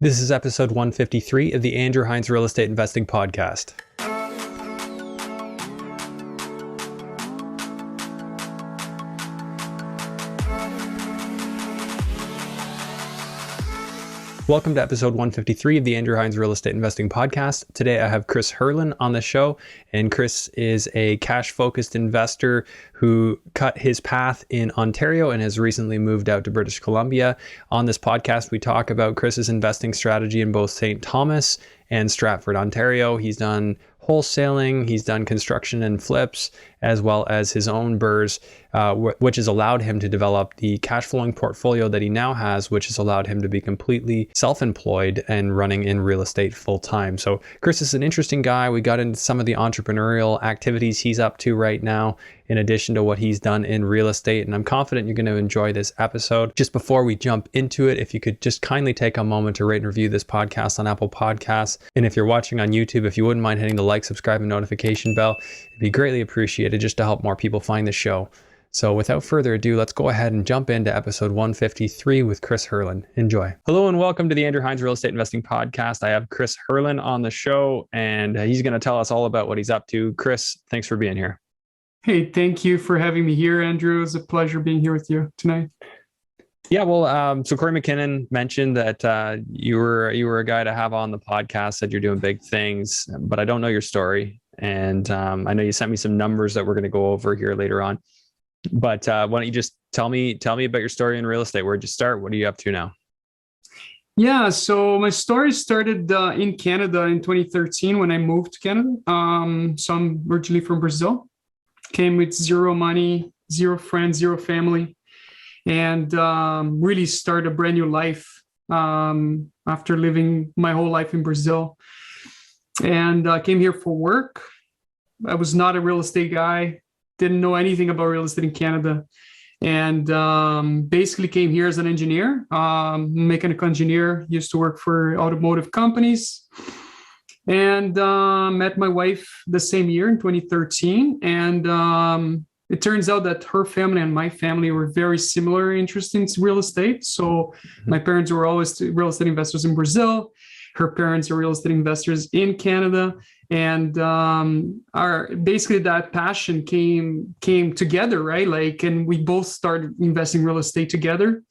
This is episode 153 of the Andrew Hines Real Estate Investing Podcast. Welcome to episode 153 of the Andrew Hines Real Estate Investing Podcast. Today I have Chris Herlin on the show, and Chris is a cash-focused investor who cut his path in Ontario and has recently moved out to British Columbia. On this podcast, we talk about Chris's investing strategy in both St Thomas and Stratford, Ontario. He's done wholesaling, he's done construction and flips, as well as his own BRRRRs, which has allowed him to develop the cash flowing portfolio that he now has, which has allowed him to be completely self-employed and running in real estate full time. So Chris is an interesting guy. We got into some of the entrepreneurial activities he's up to right now, in addition to what he's done in real estate. And I'm confident you're going to enjoy this episode. Just before we jump into it, if you could just kindly take a moment to rate and review this podcast on Apple Podcasts. And if you're watching on YouTube, if you wouldn't mind hitting the like, subscribe, and notification bell, it'd be greatly appreciated just to help more people find the show. So without further ado, let's go ahead and jump into episode 153 with Chris Herlin. Enjoy. Hello and welcome to the Andrew Hines Real Estate Investing Podcast. I have Chris Herlin on the show, and he's going to tell us all about what he's up to. Chris, thanks for being here. Hey, thank you for having me here, Andrew. It's a pleasure being here with you tonight. Yeah, well, so Corey McKinnon mentioned that you were a guy to have on the podcast, said you're doing big things, but I don't know your story. And I know you sent me some numbers that we're going to go over here later on. But why don't you just tell me about your story in real estate? Where'd you start? What are you up to now? Yeah, so my story started in Canada in 2013 when I moved to Canada. So I'm originally from Brazil. Came with zero money, zero friends, zero family, and really started a brand new life after living my whole life in Brazil. And I came here for work. I was not a real estate guy, didn't know anything about real estate in Canada, and basically came here as an engineer, mechanical engineer, used to work for automotive companies. And met my wife the same year in 2013. And it turns out that her family and my family were very similar interests in real estate. So my parents were always real estate investors in Brazil. Her parents are real estate investors in Canada. And basically that passion came together, right? And we both started investing in real estate together.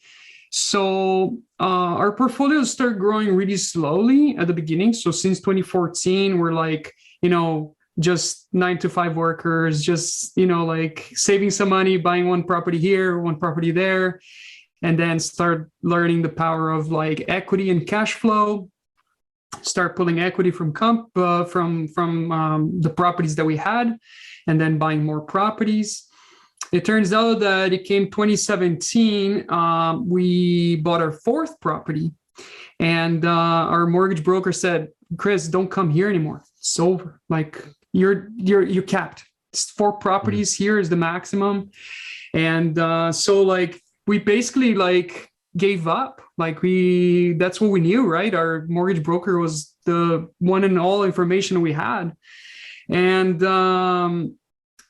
So our portfolios started growing really slowly at the beginning. So since 2014, we're just 9-to-5 workers, just, saving some money, buying one property here, one property there, and then start learning the power of equity and cash flow, start pulling equity from the properties that we had, and then buying more properties. It turns out that it came 2017, we bought our fourth property, and our mortgage broker said, Chris, don't come here anymore. It's over. You're capped. It's 4 properties here is the maximum. And so we basically gave up. That's what we knew, right? Our mortgage broker was the one and all information we had. And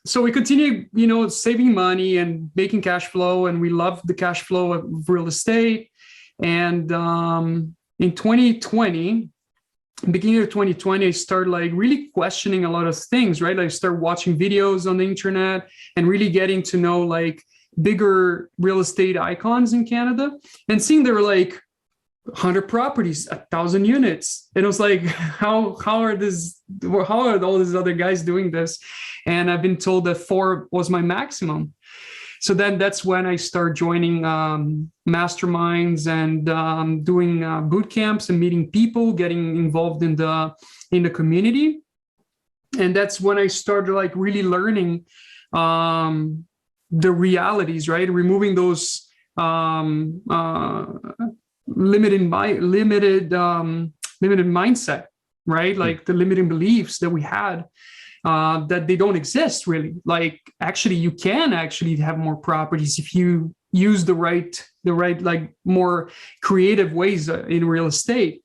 so we continue, saving money and making cash flow, and we love the cash flow of real estate. And in 2020, beginning of 2020, I started really questioning a lot of things, right? I started watching videos on the internet and really getting to know bigger real estate icons in Canada, and seeing there were 100 properties, 1,000 units. And it was how are all these other guys doing this? And I've been told that 4 was my maximum. So then that's when I start joining masterminds and doing boot camps and meeting people, getting involved in the community. And that's when I started really learning the realities, right? Removing those limited mindset, right? The limiting beliefs that we had, that they don't exist really. Actually, you can actually have more properties if you use the right more creative ways in real estate.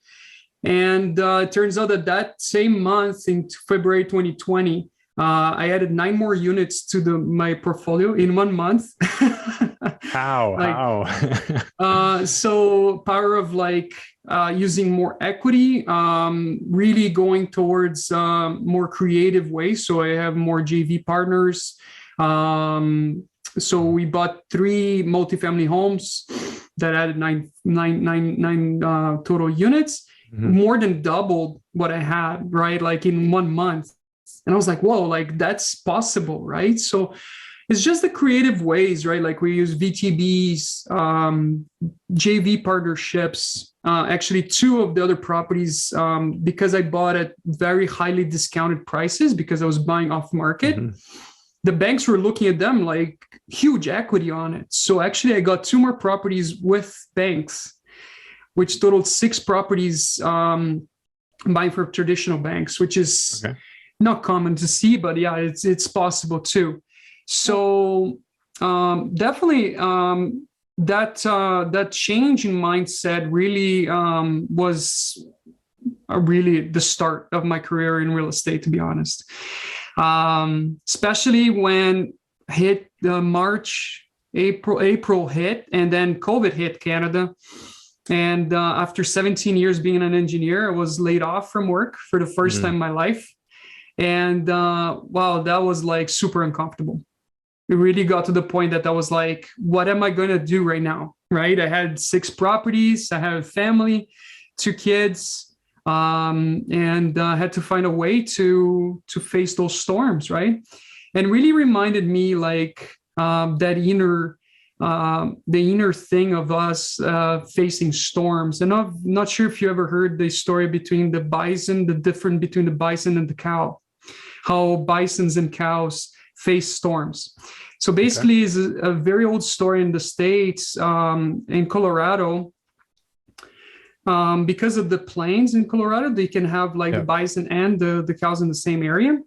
And it turns out that same month in February 2020, I added 9 more units to my portfolio in 1 month. Like, How? so power of like using more equity, really going towards more creative ways. So I have more JV partners. So we bought 3 multifamily homes that added nine total units, more than doubled what I had, right? Like in 1 month. And I was like, whoa, like that's possible, right? So it's just the creative ways, right? Like we use VTBs, JV partnerships. Actually, 2 of the other properties, because I bought at very highly discounted prices because I was buying off market. The banks were looking at them like huge equity on it. So actually, I got 2 more properties with banks, which totaled 6 properties buying from traditional banks, which is not common to see, but yeah, it's possible too. So definitely that change in mindset really was really the start of my career in real estate, to be honest. Especially when hit April hit, and then COVID hit Canada. And after 17 years being an engineer, I was laid off from work for the first time in my life. And wow, that was like super uncomfortable. It really got to the point that I was like, what am I going to do right now? Right? I had 6 properties. I have a family, 2 kids, and had to find a way to face those storms, right? And really reminded me like that the inner thing of us facing storms. And I'm not sure if you ever heard the story between the bison, the difference between the bison and the cow, how bisons and cows face storms. So basically, it's a very old story in the States, in Colorado. Because of the plains in Colorado, they can have like the bison and the cows in the same area.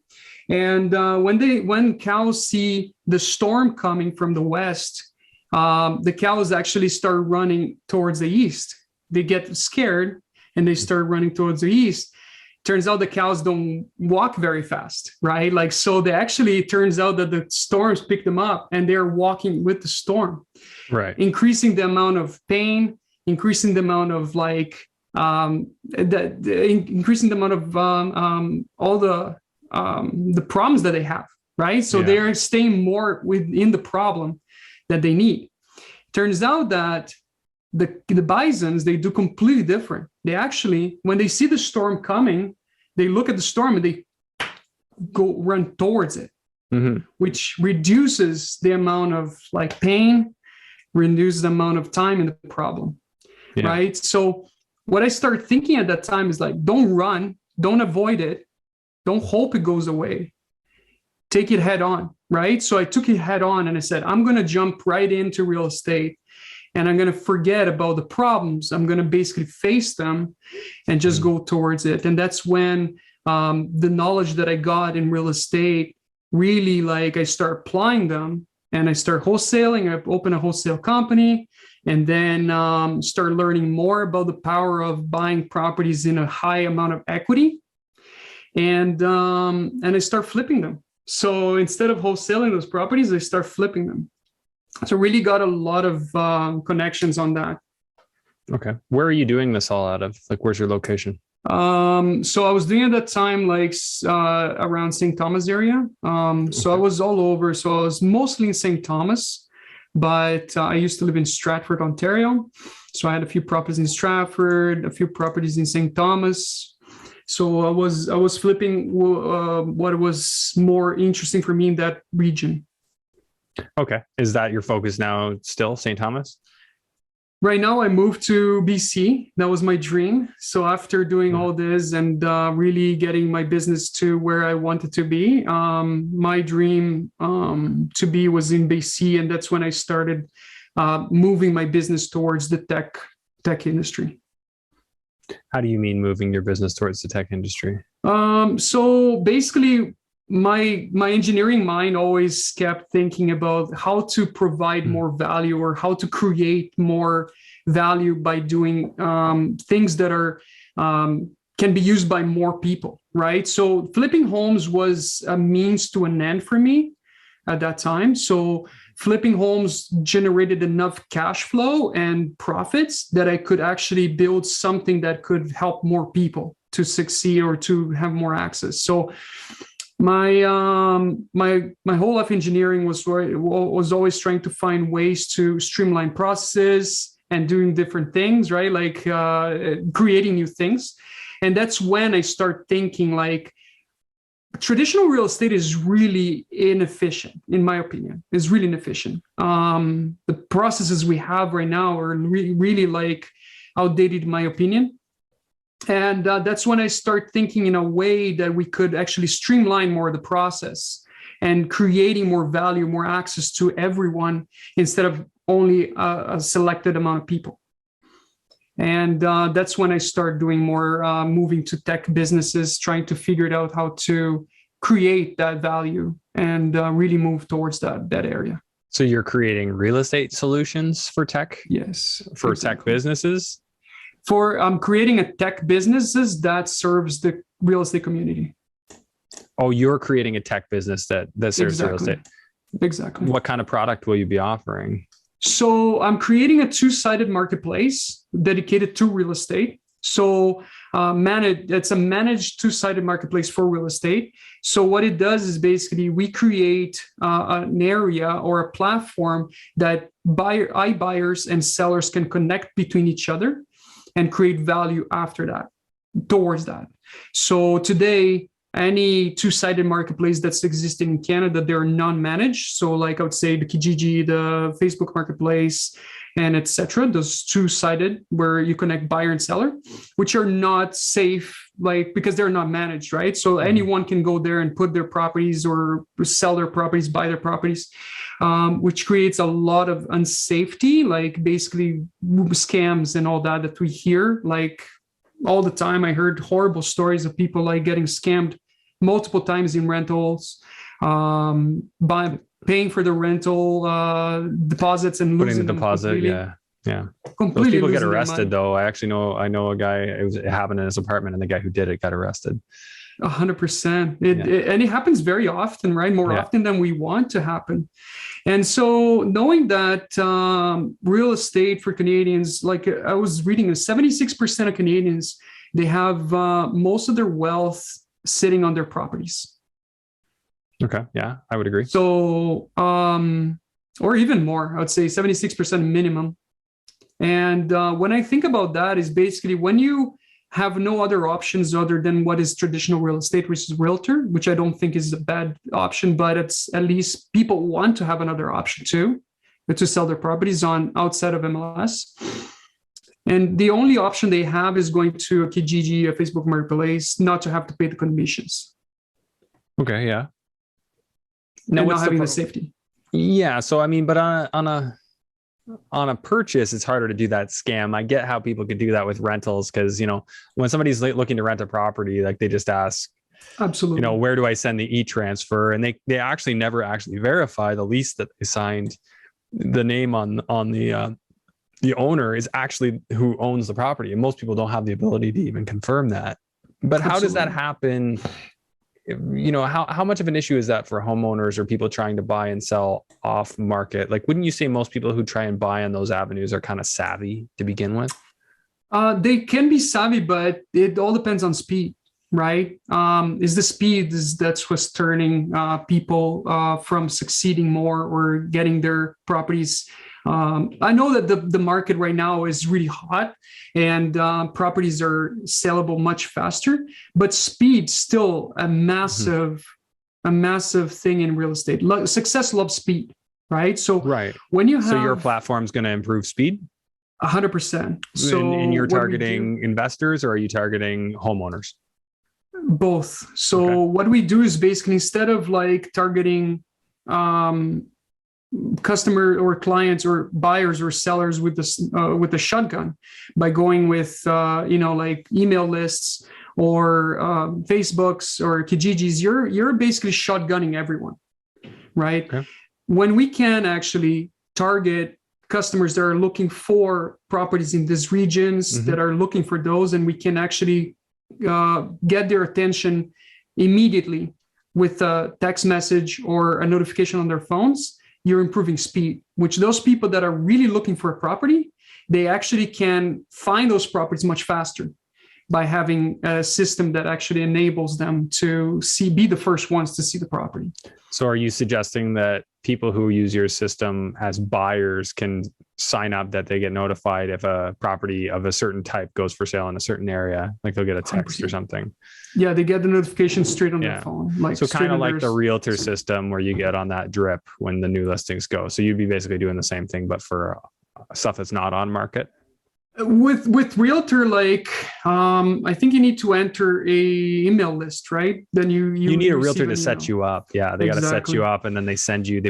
And when cows see the storm coming from the west, the cows actually start running towards the east. They get scared and they start running towards the east. Turns out the cows don't walk very fast, right? Like, so they actually, it turns out that the storms pick them up and they're walking with the storm, right? Increasing the amount of pain, increasing the amount of like, increasing the amount of all the problems that they have, right? So they're staying more within the problem that they need. Turns out that the bisons, they do completely different. They actually, when they see the storm coming, they look at the storm and they go run towards it, which reduces the amount of like pain, reduces the amount of time in the problem, right? So what I started thinking at that time is like, don't run, don't avoid it, don't hope it goes away, take it head on, right? So I took it head on and I said, I'm going to jump right into real estate. And I'm going to forget about the problems. I'm going to basically face them and just go towards it. And that's when the knowledge that I got in real estate, really like I start applying them and I start wholesaling. I open a wholesale company and then start learning more about the power of buying properties in a high amount of equity. And I start flipping them. So instead of wholesaling those properties, I start flipping them. So really got a lot of connections on that. Okay. Where are you doing this all out of? Like, where's your location? So I was doing at that time, like around St. Thomas area. So I was all over. So I was mostly in St. Thomas, but I used to live in Stratford, Ontario. So I had a few properties in Stratford, a few properties in St. Thomas. So I was flipping what was more interesting for me in that region. Okay. Is that your focus now still, St. Thomas? Right now, I moved to BC. That was my dream. So after doing all this and really getting my business to where I wanted to be, my dream to be was in BC. And that's when I started moving my business towards the tech industry. How do you mean moving your business towards the tech industry? So basically, my engineering mind always kept thinking about how to provide more value or how to create more value by doing things that are can be used by more people, right? So flipping homes was a means to an end for me at that time. So flipping homes generated enough cash flow and profits that I could actually build something that could help more people to succeed or to have more access. So my whole life engineering was always trying to find ways to streamline processes and doing different things, right? Like creating new things. And that's when I start thinking like traditional real estate is really inefficient, in my opinion. It's really inefficient. The processes we have right now are really like outdated, in my opinion. And that's when I start thinking in a way that we could actually streamline more of the process and creating more value, more access to everyone instead of only a selected amount of people. And that's when I start doing more moving to tech businesses, trying to figure it out how to create that value and really move towards that area. So you're creating real estate solutions for tech? Yes. For exactly. Tech businesses? For creating a tech businesses that serves the real estate community. Oh, you're creating a tech business that serves real estate. Exactly. What kind of product will you be offering? So I'm creating a two-sided marketplace dedicated to real estate. So it's a managed two-sided marketplace for real estate. So what it does is basically we create an area or a platform that buyers and sellers can connect between each other and create value after that, towards that. So today, any two-sided marketplace that's existing in Canada, they're non-managed. So like I would say the Kijiji, the Facebook Marketplace, and etc. Those two-sided where you connect buyer and seller, which are not safe, like because they're not managed, right? So anyone can go there and put their properties or sell their properties, buy their properties, which creates a lot of unsafety, like basically scams and all that we hear. Like all the time, I heard horrible stories of people like getting scammed multiple times in rentals, by paying for the rental deposits and putting losing the deposit. Yeah. Those people get arrested though. I know a guy, it happened in his apartment and the guy who did it got arrested. 100%. And it happens very often, right? More often than we want to happen. And so knowing that real estate for Canadians, like I was reading, 76% of Canadians, they have most of their wealth sitting on their properties. Okay. Yeah, I would agree. So, or even more, I would say 76% minimum. And when I think about that is basically when you have no other options other than what is traditional real estate, which is realtor, which I don't think is a bad option, but it's at least people want to have another option too, to sell their properties on outside of MLS. And the only option they have is going to a Kijiji, a Facebook Marketplace, not to have to pay the commissions. Okay, yeah. Now, not having the safety. Yeah, so I mean, but on a purchase, it's harder to do that scam. I get how people could do that with rentals because, you know, when somebody's looking to rent a property, like they just ask, absolutely, you know, where do I send the e-transfer? And they actually never actually verify the lease that they signed. The name on the owner is actually who owns the property. And most people don't have the ability to even confirm that. But how does that happen? You know, how much of an issue is that for homeowners or people trying to buy and sell off market? Like, wouldn't you say most people who try and buy on those avenues are kind of savvy to begin with? They can be savvy, but it all depends on speed, right? Is the speed that's what's turning people from succeeding more or getting their properties. I know that the market right now is really hot and properties are sellable much faster, but speed's still a massive thing in real estate. Success loves speed, right? So when you have... So your platform's going to improve speed? 100%. So and you're targeting investors or are you targeting homeowners? Both. So what we do is basically instead of like targeting customer or clients or buyers or sellers with the shotgun by going with like email lists or Facebooks or Kijijis, you're basically shotgunning everyone, right? When we can actually target customers that are looking for properties in these regions that are looking for those, and we can actually get their attention immediately with a text message or a notification on their phones, you're improving speed, which those people that are really looking for a property, they actually can find those properties much faster by having a system that actually enables them to be the first ones to see the property. So are you suggesting that people who use your system as buyers can sign up that they get notified if a property of a certain type goes for sale in a certain area? Like they'll get a text 100%. Or something. Yeah, they get the notification straight on their phone. Like so kind of like the realtor system where you get on that drip when the new listings go. So you'd be basically doing the same thing, but for stuff that's not on market. With realtor, like I think you need to enter a email list, right? Then you need a realtor to set you up. Yeah, they got to set you up, and then they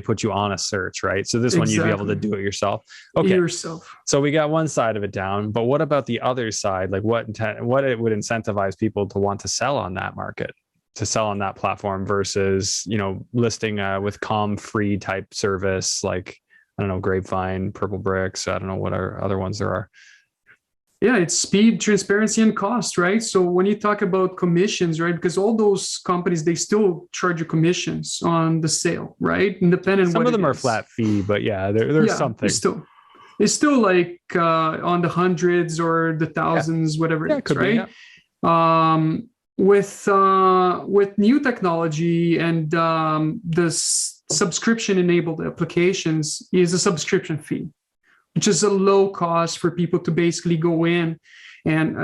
put you on a search, right? So this one you'd be able to do it yourself. Okay, yourself. So we got one side of it down, but what about the other side? Like what it would incentivize people to want to sell on that market, to sell on that platform versus listing with free type service like I don't know, Grapevine, Purple Bricks. I don't know what other ones there are. Yeah, it's speed, transparency, and cost, right? So when you talk about commissions, right, because all those companies, they still charge you commissions on the sale, right? Independent. Some of them are flat fee, but yeah, there's something. It's still like on the hundreds or the thousands, whatever it is, right? With new technology and the subscription-enabled applications is a subscription fee, which is a low cost for people to basically go in and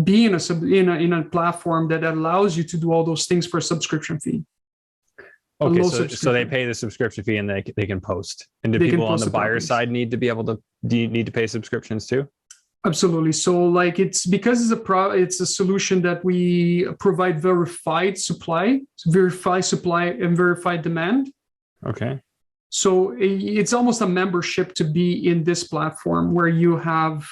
be in a platform that allows you to do all those things for a subscription fee. Okay, so they pay the subscription fee and they can post. And do people on the buyer side need to pay subscriptions too? Absolutely. So like it's because it's a solution that we provide verified supply and verified demand. Okay. So it's almost a membership to be in this platform where you have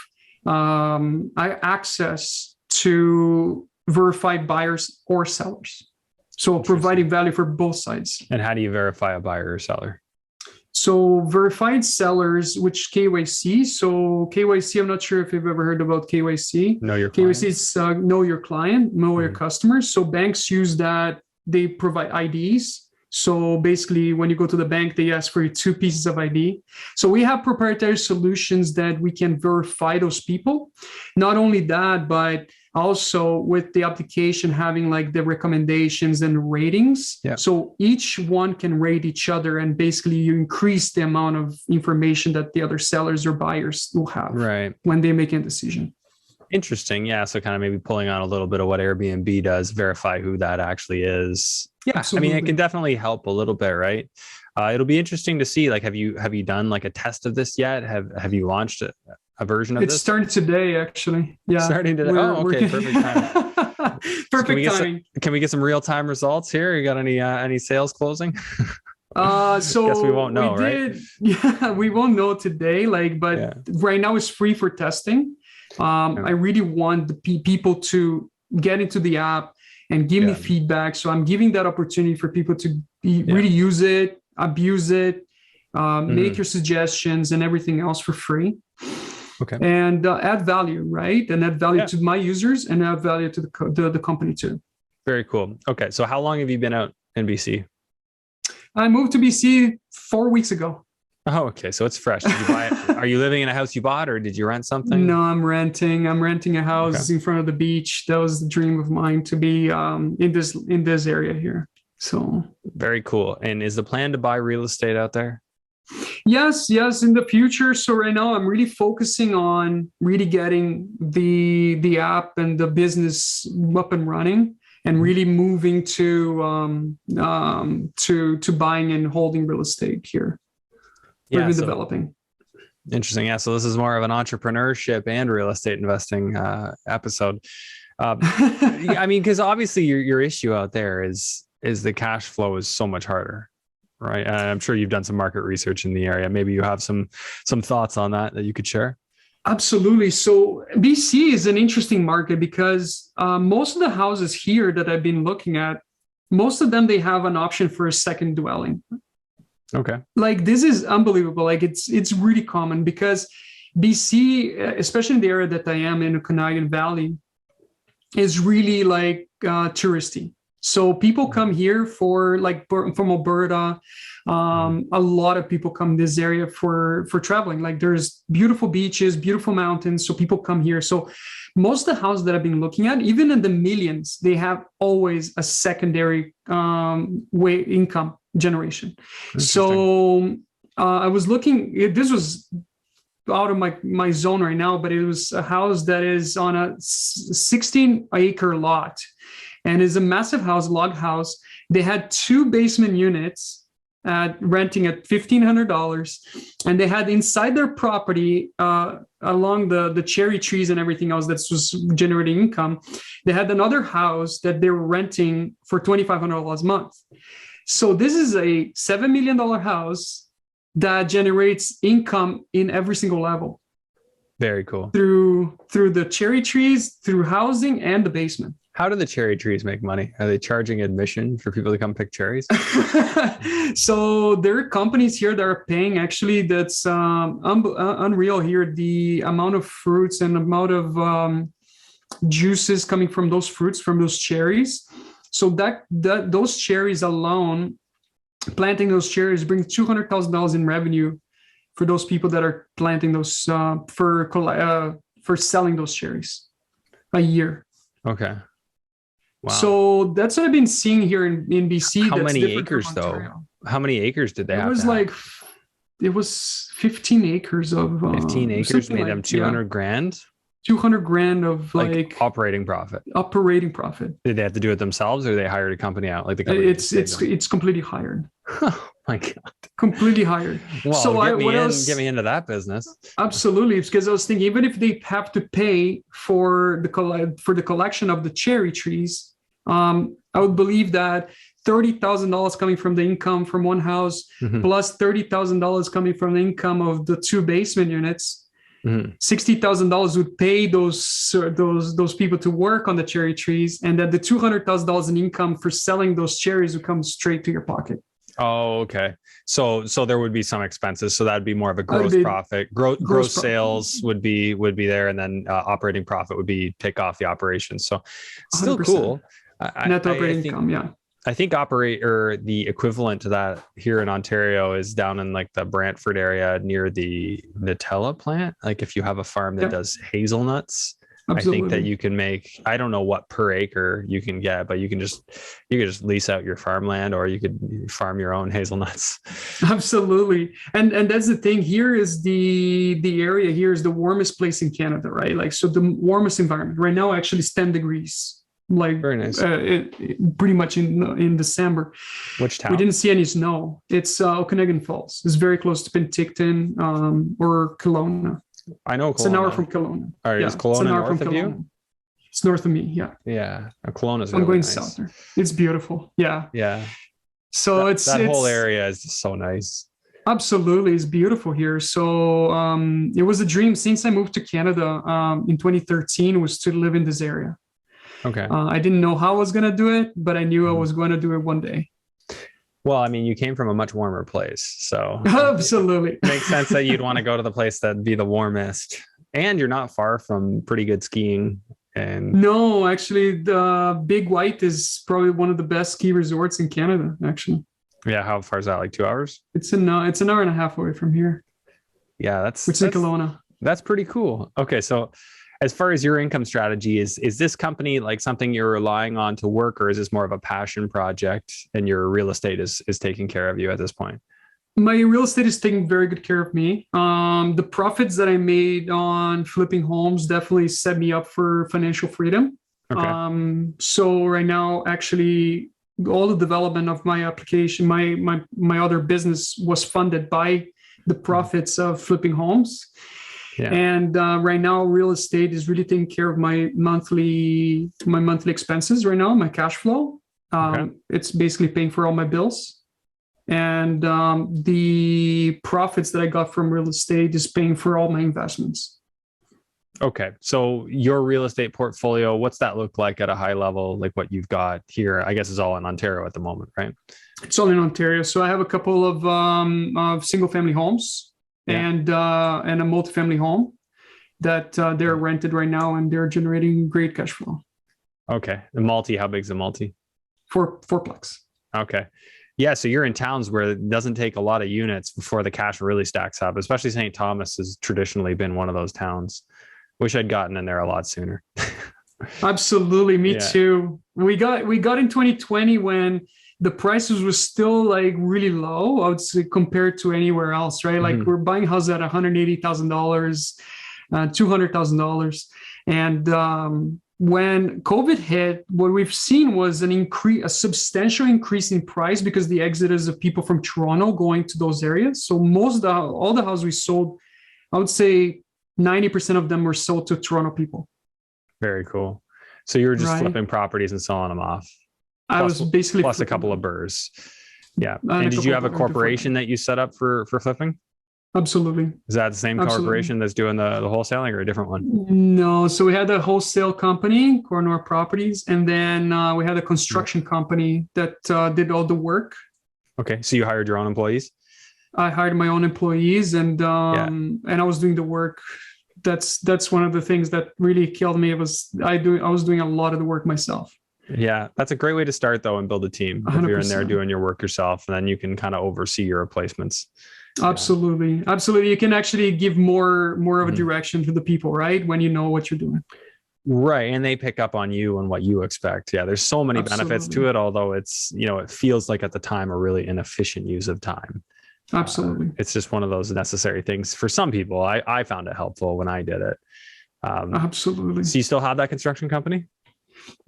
access to verified buyers or sellers. So providing value for both sides. And how do you verify a buyer or seller? So verified sellers, which KYC. So KYC, I'm not sure if you've ever heard about KYC. Know your client. KYC is know your client, know your customers. So banks use that. They provide IDs. So basically, when you go to the bank, they ask for you 2 pieces of ID. So we have proprietary solutions that we can verify those people. Not only that, but also with the application having like the recommendations and ratings. Yeah. So each one can rate each other, and basically you increase the amount of information that the other sellers or buyers will have when they make a decision. Interesting. Yeah. So kind of maybe pulling on a little bit of what Airbnb does, verify who that actually is. Yeah. Absolutely. I mean, it can definitely help a little bit, right? It'll be interesting to see, like, have you done like a test of this yet? Have you launched a version of this? It started today, actually. Yeah. Starting today. Okay. Perfect timing. Perfect timing. Can we get some real-time results here? You got any sales closing? So guess we won't know, right? Yeah, we won't know today. But right now it's free for testing. I really want the people to get into the app and give me feedback. So I'm giving that opportunity for people to really use it, abuse it, make your suggestions and everything else for free. Okay. And add value, right? And add value to my users and add value to the company too. Very cool. Okay. So how long have you been out in BC? I moved to BC 4 weeks ago. Oh, okay. So it's fresh. Did you buy it? Are you living in a house you bought, or did you rent something? No, I'm renting. I'm renting a house in front of the beach. That was the dream of mine, to be in this area here. So very cool. And is the plan to buy real estate out there? Yes, in the future. So right now I'm really focusing on really getting the app and the business up and running, and really moving to buying and holding real estate here. Yeah, so developing. Interesting. Yeah. So this is more of an entrepreneurship and real estate investing episode. I mean, because obviously your issue out there is the cash flow is so much harder, right? And I'm sure you've done some market research in the area. Maybe you have some thoughts on that you could share. Absolutely. So BC is an interesting market because most of the houses here that I've been looking at, most of them, they have an option for a second dwelling. Okay. Like this is unbelievable. Like it's really common because BC, especially in the area that I am in, the Okanagan Valley, is really like touristy. So people come here for like from Alberta. A lot of people come this area for traveling. Like there's beautiful beaches, beautiful mountains. So people come here. So most of the houses that I've been looking at, even in the millions, they have always a secondary way income generation. So I was looking, this was out of my zone right now, but it was a house that is on a 16-acre lot and is a massive house, log house. They had 2 basement units renting at $1,500, and they had inside their property along the cherry trees and everything else that was generating income. They had another house that they were renting for $2,500 a month. So this is a $7 million house that generates income in every single level. Very cool. Through the cherry trees, through housing, and the basement. How do the cherry trees make money? Are they charging admission for people to come pick cherries? So there are companies here that are paying. Actually, that's unreal here. The amount of fruits and amount of juices coming from those fruits, from those cherries. So that those cherries alone, planting those cherries brings $200,000 in revenue for those people that are planting those for selling those cherries a year. Okay. Wow. So that's what I've been seeing here in BC. How many acres though? How many acres did they have? It was 15 acres of 15 acres made them 200 grand. 200 grand of like operating profit. Operating profit. Did they have to do it themselves, or they hired a company out? Like the company it's completely hired. Oh my God. Completely hired. Well, so get me into that business. Absolutely. It's because I was thinking, even if they have to pay for the collection of the cherry trees, I would believe that $30,000 coming from the income from one house, plus $30,000 coming from the income of the 2 basement units, $60,000 would pay those people to work on the cherry trees, and that the $200,000 in income for selling those cherries would come straight to your pocket. Oh, okay. So there would be some expenses. So that'd be more of a gross profit. Gross sales would be there, and then operating profit would be take off the operations. So still 100%. Cool. Net operating income, yeah. I think the equivalent to that here in Ontario is down in like the Brantford area near the Nutella plant. Like if you have a farm that does hazelnuts, absolutely. I think that you can make, I don't know what per acre you can get, but you can just lease out your farmland, or you could farm your own hazelnuts. Absolutely. And that's the thing here, is the area here is the warmest place in Canada, right? Like, so the warmest environment right now actually is 10 degrees. Like very nice. Pretty much in December. Which town? We didn't see any snow. It's Okanagan Falls. It's very close to Penticton or Kelowna. I know Kelowna. It's an hour from Kelowna. All right, is Kelowna north of you? It's north of me, yeah. Yeah, Kelowna's really going nice. South there. It's beautiful, yeah. Yeah. So that whole area is just so nice. Absolutely, it's beautiful here. So it was a dream since I moved to Canada in 2013, was to live in this area. Okay. I didn't know how I was going to do it, but I knew I was going to do it one day. Well, I mean, you came from a much warmer place, so absolutely it makes sense that you'd want to go to the place that'd be the warmest. And you're not far from pretty good skiing. And no, actually, the Big White is probably one of the best ski resorts in Canada. Actually. Yeah, how far is that? Like 2 hours? It's an hour and a half away from here. Yeah, that's in Kelowna. That's pretty cool. Okay, so as far as your income strategy, is this company like something you're relying on to work, or is this more of a passion project and your real estate is taking care of you at this point? My real estate is taking very good care of me. The profits that I made on flipping homes definitely set me up for financial freedom. Okay. So right now, actually, all the development of my application, my other business was funded by the profits of flipping homes. Yeah. And right now, real estate is really taking care of my monthly expenses right now, my cash flow. Okay. It's basically paying for all my bills. And the profits that I got from real estate is paying for all my investments. Okay. So your real estate portfolio, what's that look like at a high level? Like what you've got here, I guess is all in Ontario at the moment, right? It's all in Ontario. So I have a couple of single family homes. and a multifamily home that they're rented right now, and they're generating great cash flow. Okay. The multi, how big's the multi? Fourplex. Okay. Yeah. So you're in towns where it doesn't take a lot of units before the cash really stacks up, especially St. Thomas has traditionally been one of those towns. Wish I'd gotten in there a lot sooner. Absolutely. Me too. We got in 2020 when the prices was still like really low, I would say, compared to anywhere else, right? Like we're buying houses at $180,000, $200,000. And when COVID hit, what we've seen was a substantial increase in price because the exodus of people from Toronto going to those areas. So all the houses we sold, I would say 90% of them were sold to Toronto people. Very cool. So you were just flipping properties and selling them off. I was basically plus a couple of BRRRRs. Yeah. And did you have a corporation that you set up for flipping? Absolutely. Is that the same corporation that's doing the wholesaling or a different one? No. So we had a wholesale company, Cornor Properties, and then we had a construction company that did all the work. Okay. So you hired your own employees? I hired my own employees, and I was doing the work. That's one of the things that really killed me. I was doing a lot of the work myself. Yeah, that's a great way to start though, and build a team. 100%. If you're in there doing your work yourself, and then you can kind of oversee your replacements. Absolutely. Absolutely. You can actually give more of a direction to the people, right? When you know what you're doing. Right. And they pick up on you and what you expect. Yeah. There's so many benefits to it, although it's, it feels like at the time a really inefficient use of time. Absolutely. It's just one of those necessary things for some people. I found it helpful when I did it. Absolutely. So you still have that construction company?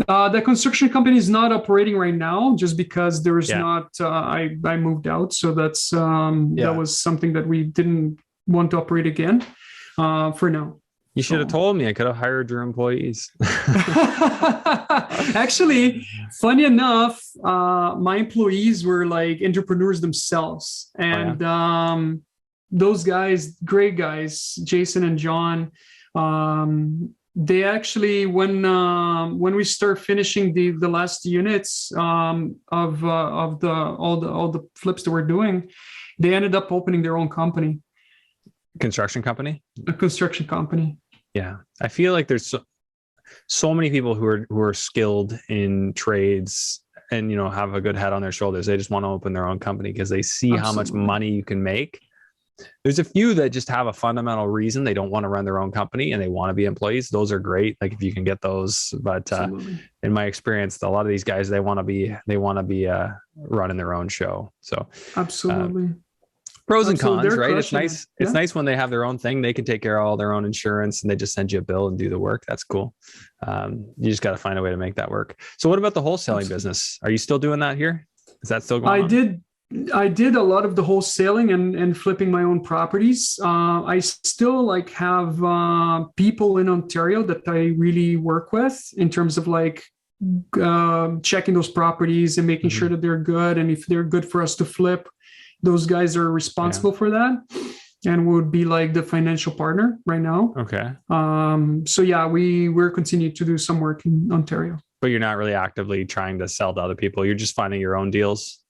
The construction company is not operating right now just because there's not, I moved out. So that's, that was something that we didn't want to operate again for now. You should have told me. I could have hired your employees. Actually, funny enough, my employees were like entrepreneurs themselves. And those guys, great guys, Jason and John, they actually, when we start finishing the last units of all the flips that we're doing, they ended up opening their own company. Construction company? A construction company. Yeah. I feel like there's so many people who are skilled in trades and, have a good head on their shoulders. They just want to open their own company because they see how much money you can make. There's a few that just have a fundamental reason they don't want to run their own company and they want to be employees. Those are great. Like if you can get those, but in my experience, a lot of these guys, they want to be running their own show. So absolutely. Pros and cons, right? It's nice. It's nice when they have their own thing. They can take care of all their own insurance and they just send you a bill and do the work. That's cool. You just got to find a way to make that work. So what about the wholesaling business? Are you still doing that here? Is that still going on? I did a lot of the wholesaling and flipping my own properties. I still have people in Ontario that I really work with in terms of checking those properties and making sure that they're good. And if they're good for us to flip, those guys are responsible for that and would be like the financial partner right now. Okay. So yeah, we're continuing to do some work in Ontario. But you're not really actively trying to sell to other people. You're just finding your own deals.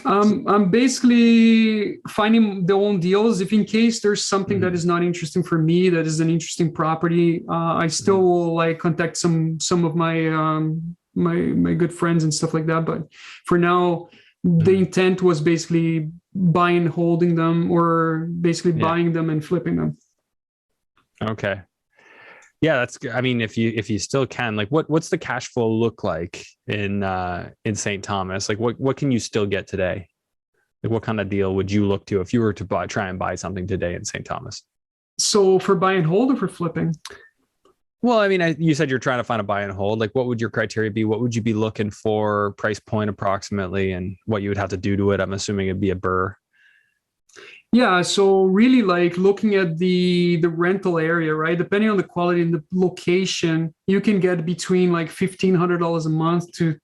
I'm basically finding the own deals. If in case there's something that is not interesting for me, that is an interesting property, I still will contact some of my my good friends and stuff like that. But for now, the intent was basically buying, holding them, or basically buying them and flipping them. Okay. Yeah, that's. I mean, if you still can, what's the cash flow look like in St. Thomas? What can you still get today? What kind of deal would you look to if you were to try and buy something today in St. Thomas? So for buy and hold or for flipping? Well, I mean, you said you're trying to find a buy and hold. What would your criteria be? What would you be looking for, price point approximately, and what you would have to do to it? I'm assuming it'd be a BRRRR. Yeah, so really looking at the rental area, right? Depending on the quality and the location, you can get between $1,500 a month to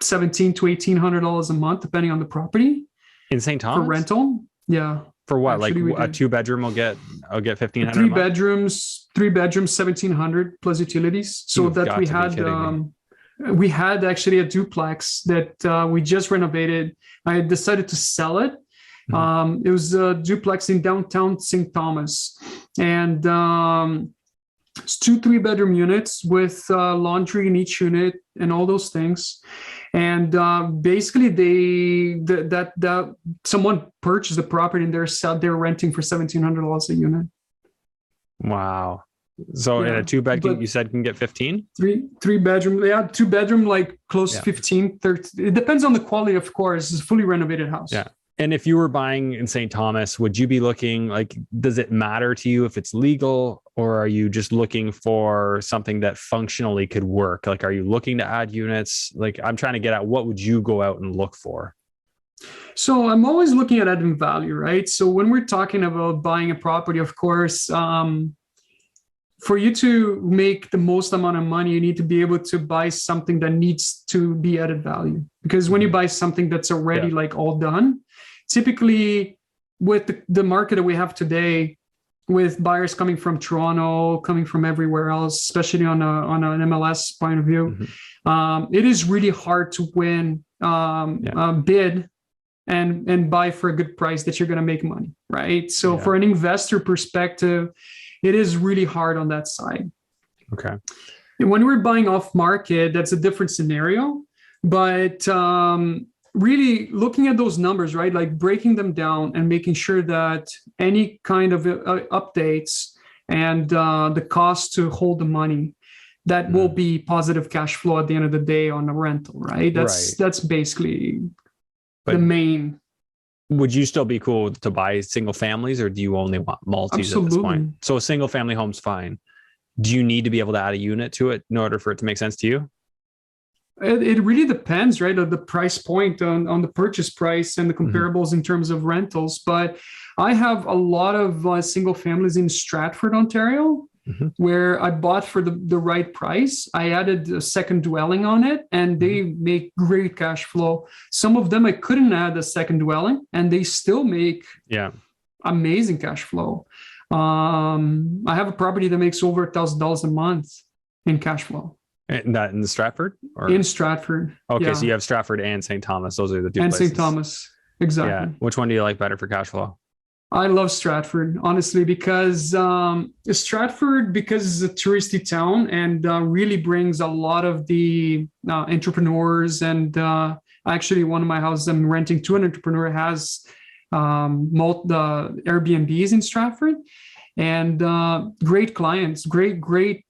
$1,700 to $1,800 a month, depending on the property. In St. Thomas? For rental, yeah. For what? Actually, a 2-bedroom I'll get $1,500. Three bedrooms, $1,700 plus utilities. So that we had actually a duplex that we just renovated. I decided to sell it. It was a duplex in downtown St. Thomas, and it's 2 3-bedroom units with laundry in each unit and all those things. And basically, that someone purchased the property and they're renting for $1,700 a unit. Wow. So in Yeah, a 2-bed, but you said can get 15? three bedroom, yeah, 2-bedroom, like close Yeah. to 15, 30. It depends on the quality, of course. It's a fully renovated house. Yeah. And if you were buying in St. Thomas, would you be looking like, does it matter to you if it's legal, or are you just looking for something that functionally could work? Like, are you looking to add units? Like, I'm trying to get at what would you go out and look for? So I'm always looking at adding value, right? So when we're talking about buying a property, of course, for you to make the most amount of money, you need to be able to buy something that needs to be added value. Because when you buy something that's already like all done, typically with the market that we have today, with buyers coming from Toronto, coming from everywhere else, especially on an MLS point of view, it is really hard to win bid and buy for a good price that you're going to make money, right? So for an investor perspective, it is really hard on that side. Okay. And when we're buying off market, that's a different scenario. But really looking at those numbers, right? Like breaking them down and making sure that any kind of updates and the cost to hold the money, that will be positive cash flow at the end of the day on the rental, right? That's basically the main. Would you still be cool to buy single families, or do you only want multis at this point? So a single family home's fine. Do you need to be able to add a unit to it in order for it to make sense to you? It really depends, right? On the price point, on the purchase price and the comparables in terms of rentals. But I have a lot of single families in Stratford, Ontario, where I bought for the right price. I added a second dwelling on it, and they make great cash flow. Some of them I couldn't add a second dwelling, and they still make amazing cash flow. I have a property that makes over $1,000 a month in cash flow. And that in the Stratford? Or? In Stratford. Okay, so you have Stratford and St. Thomas. Those are the two and places. St. Thomas, exactly. Yeah. Which one do you like better for cash flow? I love Stratford, honestly, because Stratford, because it's a touristy town and really brings a lot of the entrepreneurs. And actually, one of my houses I'm renting to an entrepreneur has the Airbnbs in Stratford. And great clients, great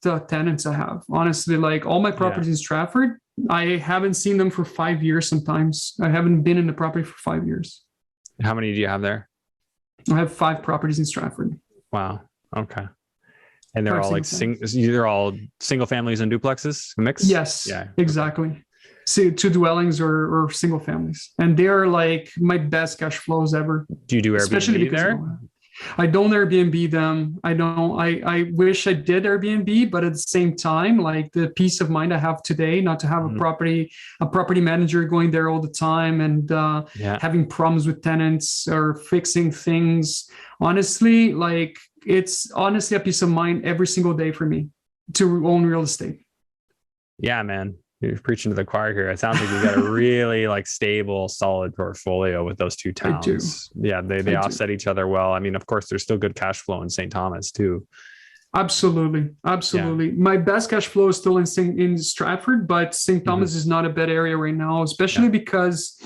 tenants I have. Honestly, like all my properties in Stratford, I haven't seen them for 5 years sometimes. I haven't been in the property for 5 years. How many do you have there? I have 5 properties in Stratford. Wow. Okay. And they're all like they're all single families and duplexes mix? Yes. Yeah. Exactly. So 2 dwellings or single families. And they're like my best cash flows ever. Do you do Airbnb especially there? I don't Airbnb them. I wish I did Airbnb, but at the same time, like the peace of mind I have today, not to have a property manager going there all the time and having problems with tenants or fixing things. Honestly, like it's honestly a peace of mind every single day for me to own real estate. Yeah, man. You're preaching to the choir here. It sounds like you got a really like stable, solid portfolio with those 2 towns. Yeah, they offset each other well. I mean, of course, there's still good cash flow in St. Thomas too. Absolutely. Yeah. My best cash flow is still in Stratford, but St. Thomas is not a bad area right now, especially because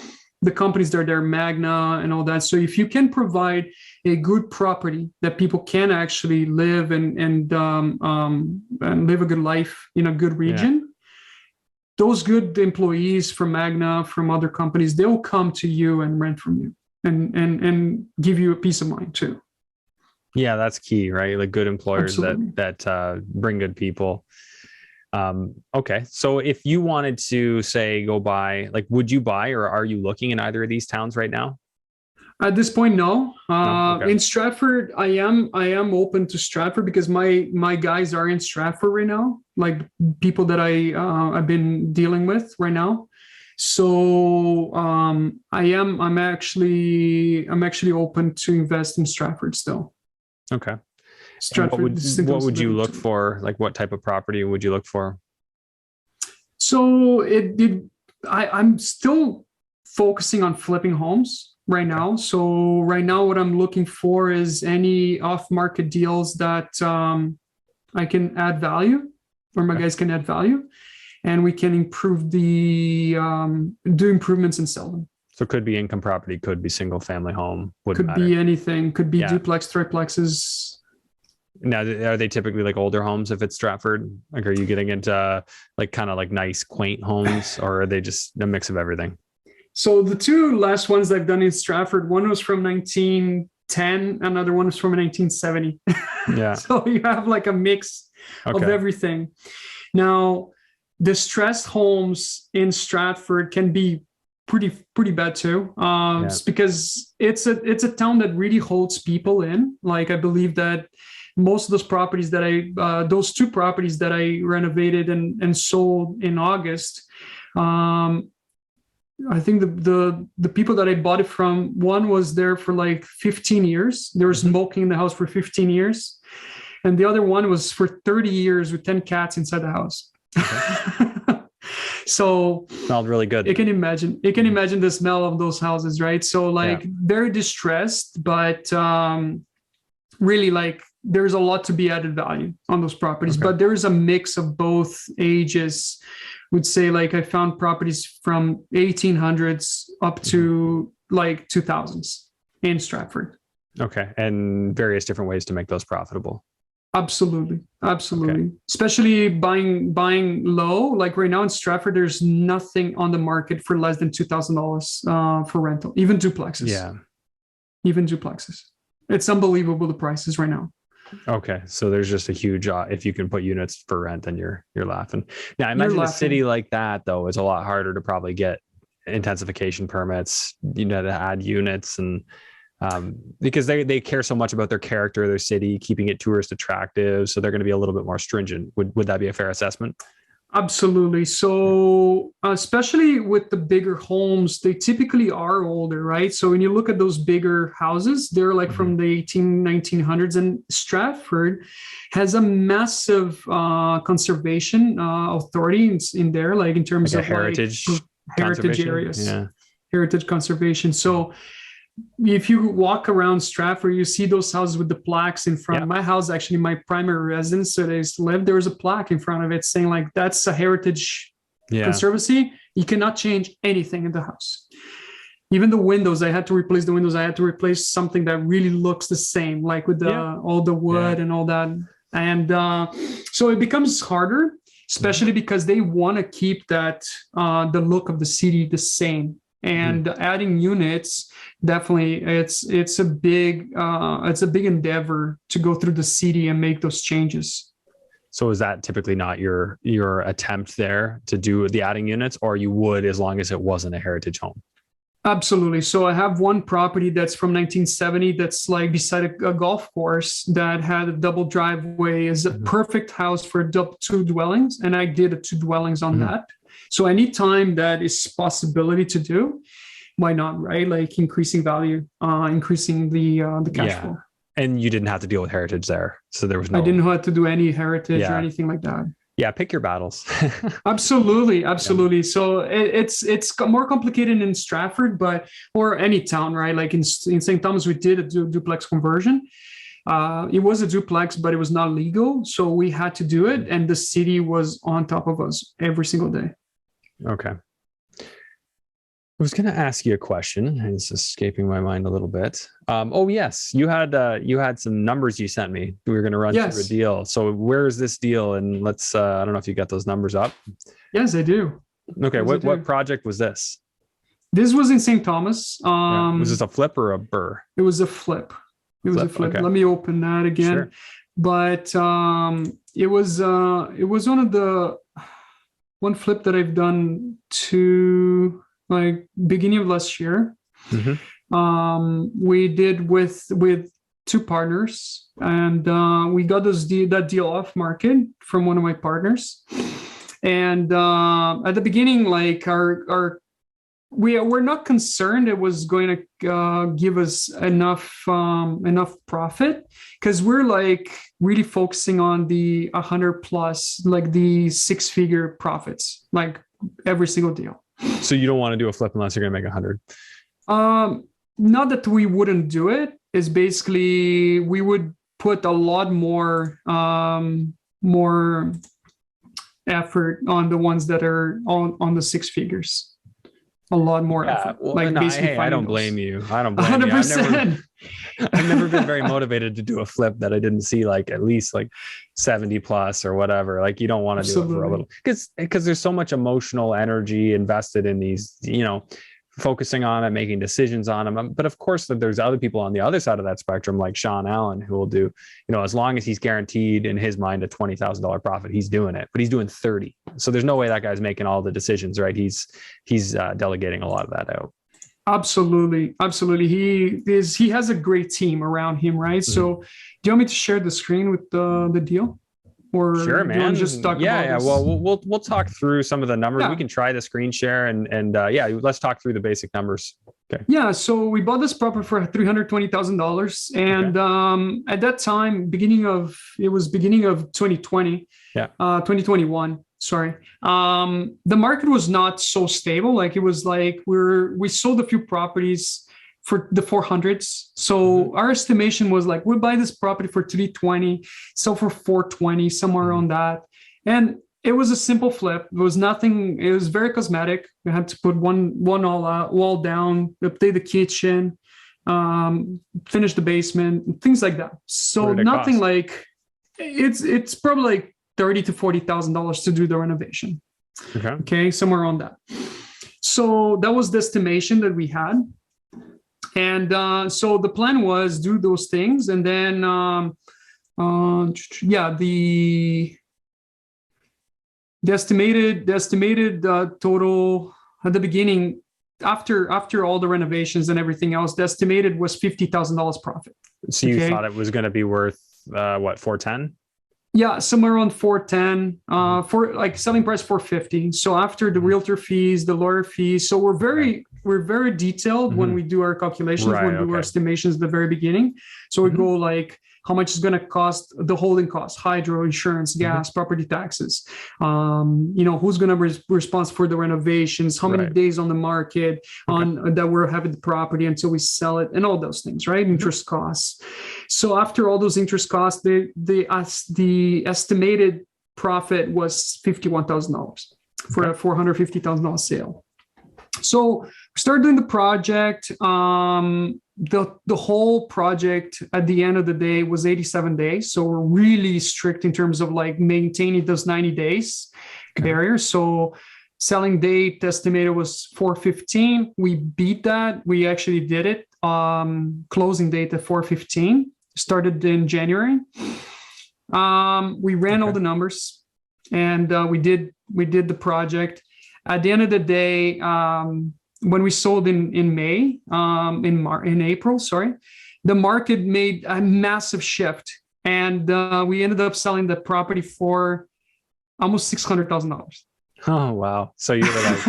the companies that are there, Magna and all that. So if you can provide a good property that people can actually live and live a good life in a good region. Those good employees from Magna, from other companies, they will come to you and rent from you and give you a peace of mind too. Yeah, that's key, right? Like good employers that bring good people. Okay. So if you wanted to say go buy, like would you buy or are you looking in either of these towns right now? At this point, no. Okay. In Stratford, I am open to Stratford because my guys are in Stratford right now, like people that I've been dealing with right now. So I'm actually open to invest in Stratford still. Okay. Stratford. What would you look for? Like what type of property would you look for? So I'm still focusing on flipping homes. right now. So right now, what I'm looking for is any off-market deals that I can add value, or my guys can add value, and we can improve the do improvements and sell them. So it could be income property, could be single family home, wouldn't Could matter. be anything. Could be Yeah. duplex, triplexes. Now, are they typically like older homes if it's Stratford? Like, are you getting into like kind of like nice, quaint homes, or are they just a mix of everything? So the two last ones I've done in Stratford, one was from 1910, another one was from 1970. Yeah. So you have like a mix of everything. Now, distressed homes in Stratford can be pretty bad too, just because it's a town that really holds people in. Like, I believe that most of those properties that those two properties that I renovated and sold in August, I think the people that I bought it from, one was there for like 15 years. They were smoking in the house for 15 years. And the other one was for 30 years with 10 cats inside the house. Okay. So smelled really good. You can imagine the smell of those houses, right? So like very distressed, but really like there's a lot to be added value on those properties. But there is a mix of both ages. Would say like I found properties from 1800s up to like 2000s in Stratford. Okay. And various different ways to make those profitable. Absolutely. Especially buying low. Like right now in Stratford, there's nothing on the market for less than $2,000 for rental, even duplexes. Yeah. Even duplexes. It's unbelievable, the prices right now. Okay. So there's just a huge, if you can put units for rent, then you're laughing. Now I imagine a city like that though, is a lot harder to probably get intensification permits, to add units, and because they care so much about their character, their city, keeping it tourist attractive. So they're going to be a little bit more stringent. Would that be a fair assessment? Absolutely. So especially with the bigger homes, they typically are older, right? So when you look at those bigger houses, they're like from the 1900s, and Stratford has a massive conservation authority in there, like in terms of heritage areas, heritage conservation. So if you walk around Stratford, you see those houses with the plaques in front. My house, actually, my primary residence that I used to live, there was a plaque in front of it saying like, that's a heritage conservancy. You cannot change anything in the house. Even the windows, I had to replace the windows. I had to replace something that really looks the same, like with all the wood and all that. And so it becomes harder, especially because they want to keep that the look of the city the same. And adding units, definitely, it's a big endeavor to go through the city and make those changes. So is that typically not your attempt there to do the adding units, or you would as long as it wasn't a heritage home? Absolutely. So I have one property that's from 1970 that's like beside a golf course that had a double driveway. Is a perfect house for two dwellings, and I did 2 dwellings on that. So anytime that is possibility to do, why not, right? Like increasing value, increasing the cash flow. And you didn't have to deal with heritage there. So there was no... I didn't have to do any heritage or anything like that. Yeah, pick your battles. Absolutely. So it's more complicated in Stratford, or any town, right? Like in St. Thomas, we did a duplex conversion. It was a duplex, but it was not legal. So we had to do it. And the city was on top of us every single day. Okay. I was going to ask you a question. It's escaping my mind a little bit. Oh yes, you had some numbers you sent me. We were going to run through a deal. So where is this deal? And let's. I don't know if you got those numbers up. Yes, I do. Okay. Yes, what project was this? This was in St. Thomas. Was this a flip or a BRRRR? It was a flip. Okay. Let me open that again. Sure. But it was one flip that I've done to like beginning of last year. We did with 2 partners, and we got that deal off market from one of my partners. And at the beginning, like we're not concerned it was going to give us enough profit, because we're like really focusing on the 100 plus, like the 6-figure profits, like every single deal. So you don't want to do a flip unless you're going to make 100. not that we wouldn't do it, is basically we would put a lot more effort on the ones that are on the six figures. A lot more effort. Well, like no, basically hey, I don't those. blame you. I don't blame you. 100%. I've never been very motivated to do a flip that I didn't see like at least like 70 plus or whatever. Like you don't want to do it for a little because there's so much emotional energy invested in these, focusing on it, making decisions on them. But of course, there's other people on the other side of that spectrum, like Sean Allen, who will do, as long as he's guaranteed in his mind a $20,000 profit, he's doing it. But he's doing 30. So there's no way that guy's making all the decisions, right? He's delegating a lot of that out. Absolutely. He has a great team around him, right? Mm-hmm. So do you want me to share the screen with the deal? Or sure, man. Do you want to just talk about this? Well, we'll talk through some of the numbers. Yeah. We can try the screen share and let's talk through the basic numbers. Okay. Yeah. So we bought this property for $320,000, and at that time, beginning of 2020. Yeah. 2021. Sorry. The market was not so stable. Like it was like we sold a few properties for the 400s. So our estimation was like, we'll buy this property for 320, sell for 420, somewhere around that. And it was a simple flip. It was nothing. It was very cosmetic. We had to put one wall down, update the kitchen, finish the basement, things like that. So nothing cost? Like it's probably like $30,000 to $40,000 to do the renovation. Okay, somewhere around that. So that was the estimation that we had. And so the plan was do those things, and then the estimated total at the beginning, after all the renovations and everything else, the estimated was $50,000 profit. So you thought it was going to be worth what, 410? Yeah, somewhere around 410. For like selling price 450. So after the realtor fees, the lawyer fees, so we're very detailed when we do our calculations, when we do our estimations at the very beginning. So we go like how much is going to cost the holding costs, hydro, insurance, gas, property taxes. Who's going to be responsible for the renovations, how many days on the market that we're having the property until we sell it, and all those things, right? Interest costs. So after all those interest costs, the estimated profit was $51,000 for a $450,000 sale. So we started doing the project. The whole project at the end of the day was 87 days. So we're really strict in terms of like maintaining those 90 days barrier. So selling date estimated was 4/15. We beat that. We actually did it. Closing date at 4/15. Started in January. We ran all the numbers, and we did the project. At the end of the day, when we sold in May, in April, the market made a massive shift, and we ended up selling the property for almost $600,000. Oh wow! So you were like,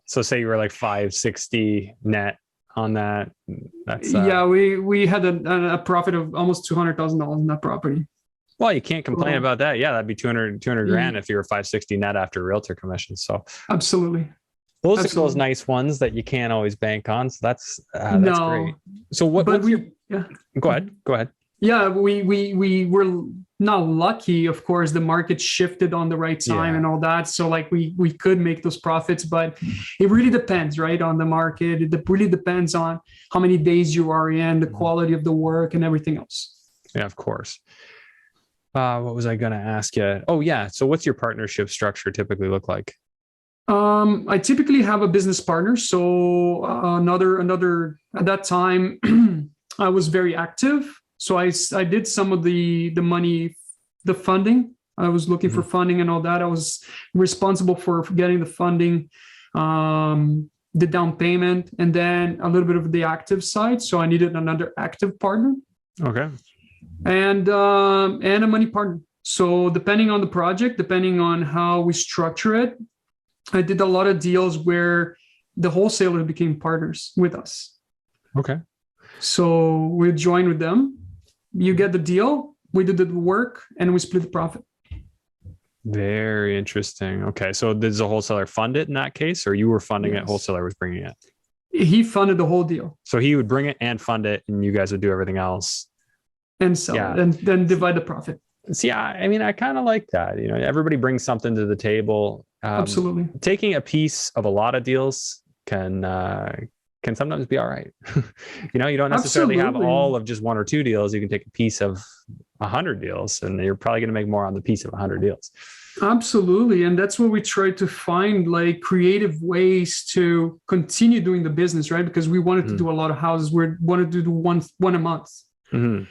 say you were like 560 net on that. That's we had a profit of almost $200,000 in that property. Well, you can't complain about that. Yeah, that'd be 200 grand if you were 560 net after realtor commissions. So absolutely. Those are those nice ones that you can't always bank on. So that's great. So go ahead. Yeah, we were not lucky. Of course, the market shifted on the right time and all that. So like we could make those profits, but it really depends, right, on the market. It really depends on how many days you are in, the quality of the work, and everything else. Yeah, of course. What was I going to ask you? Oh yeah. So what's your partnership structure typically look like? I typically have a business partner. So another at that time, I was very active. So I did some of the money, the funding. I was looking for funding and all that. I was responsible for getting the funding, the down payment, and then a little bit of the active side. So I needed another active partner. Okay. And a money partner. So depending on the project, depending on how we structure it, I did a lot of deals where the wholesaler became partners with us. Okay. So we joined with them. You get the deal, we did the work, and we split the profit. Very interesting. Okay. So does the wholesaler fund it in that case, or you were funding it, wholesaler was bringing it? He funded the whole deal. So he would bring it and fund it, and you guys would do everything else. And sell it, and then divide the profit. See, I mean, I kind of like that. Everybody brings something to the table. Absolutely. Taking a piece of a lot of deals can sometimes be all right. You don't necessarily have all of just one or two deals. You can take a piece of 100 deals, and you're probably going to make more on the piece of 100 deals. Absolutely. And that's what we try to find, like creative ways to continue doing the business, right? Because we wanted to do a lot of houses. We wanted to do one a month. Mm-hmm.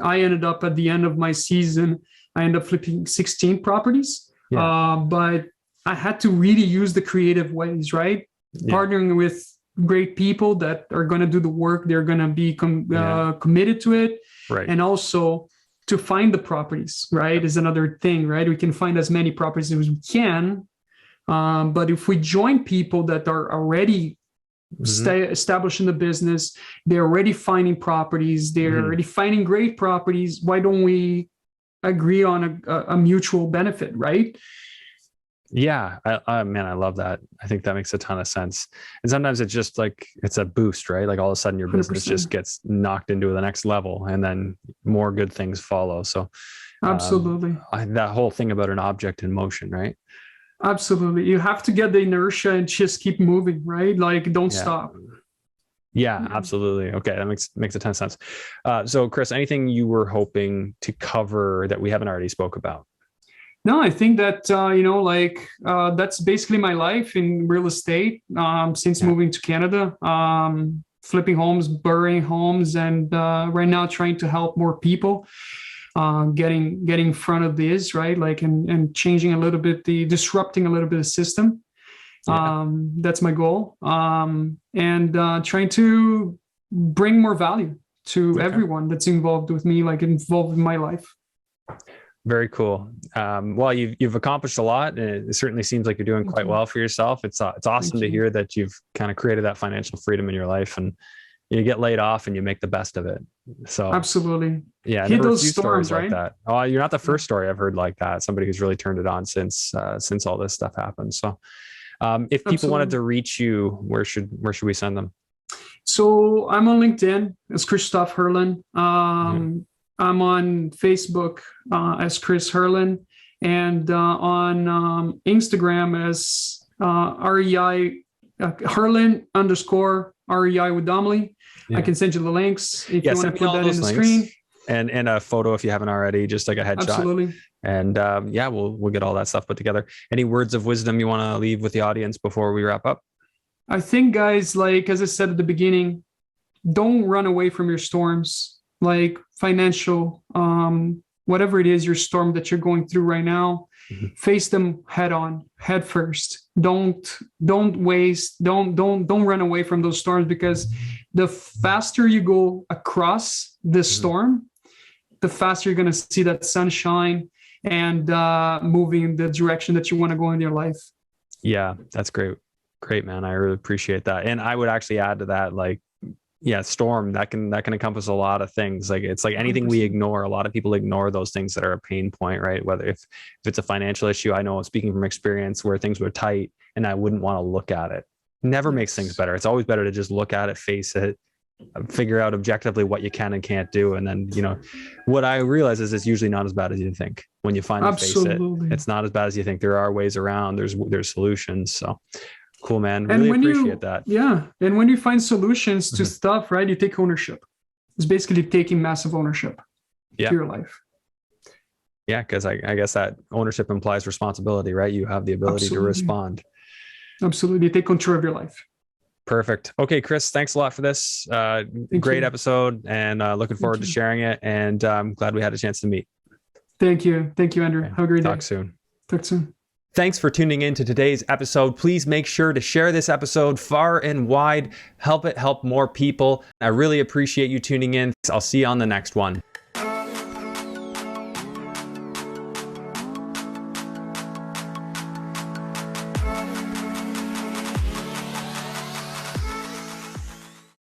I ended up at the end of my season, I ended up flipping 16 properties. Yeah. But I had to really use the creative ways, right? Yeah. Partnering with great people that are going to do the work. They're going to be committed to it. Right. And also to find the properties, right, is another thing, right? We can find as many properties as we can. But if we join people that are already established in the business, they're already finding properties, they're already finding great properties, why don't we agree on a mutual benefit, right? Yeah, man, I love that. I think that makes a ton of sense. And sometimes it's just like, it's a boost, right? Like all of a sudden your business 100%. Just gets knocked into the next level, and then more good things follow. So absolutely. That whole thing about an object in motion, right? Absolutely. You have to get the inertia and just keep moving, right? Like don't stop. Yeah, absolutely. Okay, that makes a ton of sense. So Chris, anything you were hoping to cover that we haven't already spoke about? No, I think that, that's basically my life in real estate since moving to Canada, flipping homes, BRRRRing homes, and right now trying to help more people getting in front of this, right? Like, and changing a little bit, disrupting a little bit of the system. That's my goal. And trying to bring more value to everyone that's involved with me, like involved in my life. Very cool. Well, you've accomplished a lot, and it certainly seems like you're doing quite well for yourself. It's awesome to hear that you've kind of created that financial freedom in your life, and you get laid off and you make the best of it. So absolutely, yeah. Hit those storms, right? Like that. Oh, you're not the first story I've heard like that. Somebody who's really turned it on since all this stuff happened. So, if people wanted to reach you, where should we send them? So I'm on LinkedIn as Christoph Herlin. I'm on Facebook as Chris Herlin, and on Instagram as REI Herlin _REI with Domley. Yeah. I can send you the links if you want to put that in the screen. And a photo if you haven't already, just like a headshot. Absolutely. And we'll get all that stuff put together. Any words of wisdom you want to leave with the audience before we wrap up? I think, guys, like as I said at the beginning, don't run away from your storms. Like financial, whatever it is, your storm that you're going through right now, face them head on, head first. Don't waste, don't run away from those storms, because the faster you go across this storm, the faster you're going to see that sunshine and moving in the direction that you want to go in your life. Yeah, that's great. Great, man. I really appreciate that. And I would actually add to that, like, storm that can encompass a lot of things. Like it's like anything 100%. We ignore. A lot of people ignore those things that are a pain point, right? Whether if it's a financial issue, I know, speaking from experience, where things were tight and I wouldn't want to look at it. Never makes things better. It's always better to just look at it, face it, figure out objectively what you can and can't do. And then, what I realize is it's usually not as bad as you think. When you finally face it, it's not as bad as you think. There are ways around. There's solutions. So cool, man. Really appreciate that. Yeah. And when you find solutions to stuff, right, you take ownership. It's basically taking massive ownership to your life. Yeah. Because I guess that ownership implies responsibility, right? You have the ability to respond. Absolutely. You take control of your life. Perfect. Okay, Chris, thanks a lot for this. Great episode, and looking forward to sharing it. And I'm glad we had a chance to meet. Thank you. Thank you, Andrew. Okay. Have a great day. Talk soon. Thanks for tuning in to today's episode. Please make sure to share this episode far and wide. Help it help more people. I really appreciate you tuning in. I'll see you on the next one.